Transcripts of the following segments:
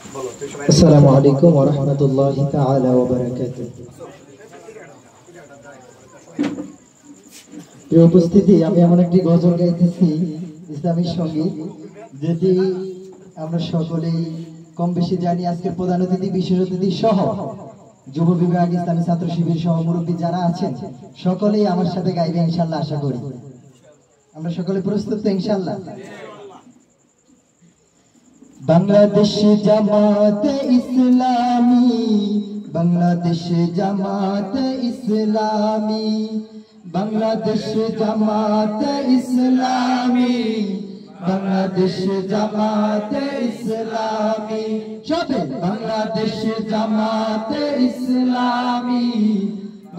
আসসালামু আলাইকুম ওয়া রাহমাতুল্লাহি তাআলা ওয়া বারাকাতুহু। প্রিয় উপস্থিতি, আমি এমন একটি গজল গাইতেছি, ইসলামী সঙ্গীত, যেটি আমরা সকলেই কম বেশি জানি। আজকের প্রধান অতিথি, বিশেষ অতিথি সহ যুব বিভাগ, ইসলামী ছাত্র শিবির সহ মুরব্বী যারা আছেন সকলেই আমার সাথে গাইবে ইনশাআল্লাহ। আশা করি আমরা সকলে প্রস্তুত তো ইনশাআল্লাহ। বাংলাদেশ জামাতে ইসলামী, বাংলাদেশ জামাতে ইসলামী, বাংলাদেশ জামাতে ইসলামী, বাংলাদেশ জামাতে ইসলামী, সবে বাংলাদেশ জামাতে ইসলামী,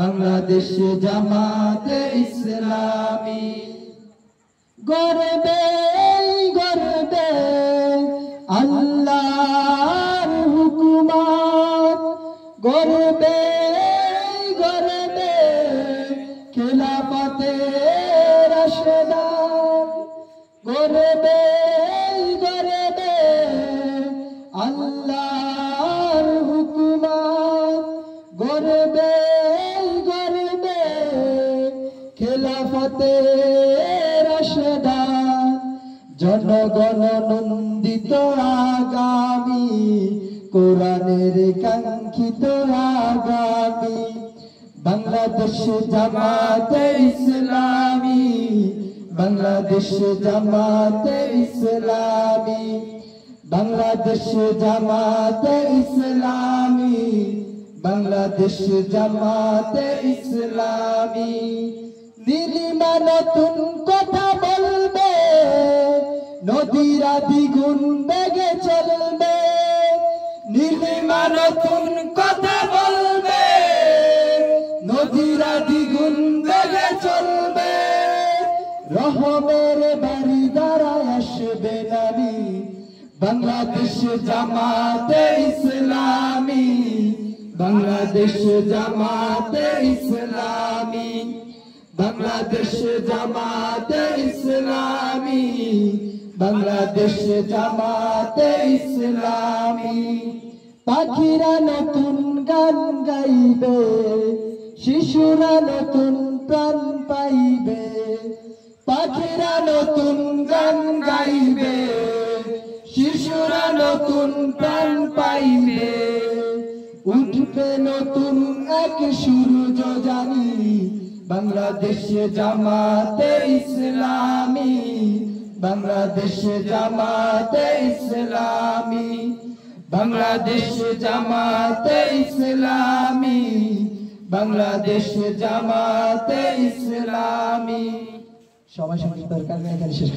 বাংলাদেশ জামাতে ইসলামী। গর্বে গর্বে আল্লাহর হুকুমত, গর্বে গর্বে খেলাফতের রাশেদান, গর্বে গর্বে আল্লাহর হুকুমত, গর্বে গর্বে খেলাফতের রাশেদান। জনগণ নন্দিত আগামী, কোরআনের কাঙ্ক্ষিত আগামী, বাংলাদেশ জামাতে ইসলামী, বাংলাদেশ জামাতে ইসলামী, বাংলাদেশ জামাতে ইসলামী, বাংলাদেশ জামাতে ইসলামী। নীলিমা নতুন কথা বলবে, নদীরা দ্বিগুণ বেগে চলবে, নীলিমা নতুন কথা বলবে, নদীরা দ্বিগুণ বেগে চলবে, রহমের বাড়ি দ্বারায় আসবে নারী, বাংলাদেশ জামাতে ইসলামী, বাংলাদেশ জামাতে ইসলামী, বাংলাদেশ জামাতে ইসলামী, বাংলাদেশ জামাতে ইসলামী। পাখিরা নতুন গান গাইবে, শিশুরা নতুন প্রাণ পাইবে, পাখিরা নতুন গান গাইবে, শিশুরা নতুন প্রাণ পাইবে, উঠবে নতুন এক সূর্য জানি, বাংলাদেশ জামাতে ইসলামী, বাংলাদেশ জামাতে ইসলামী, বাংলাদেশ জামাতে ইসলামী, বাংলাদেশ জামাতে ইসলামী। সবাই সঙ্গে দরকার এখানে শেষ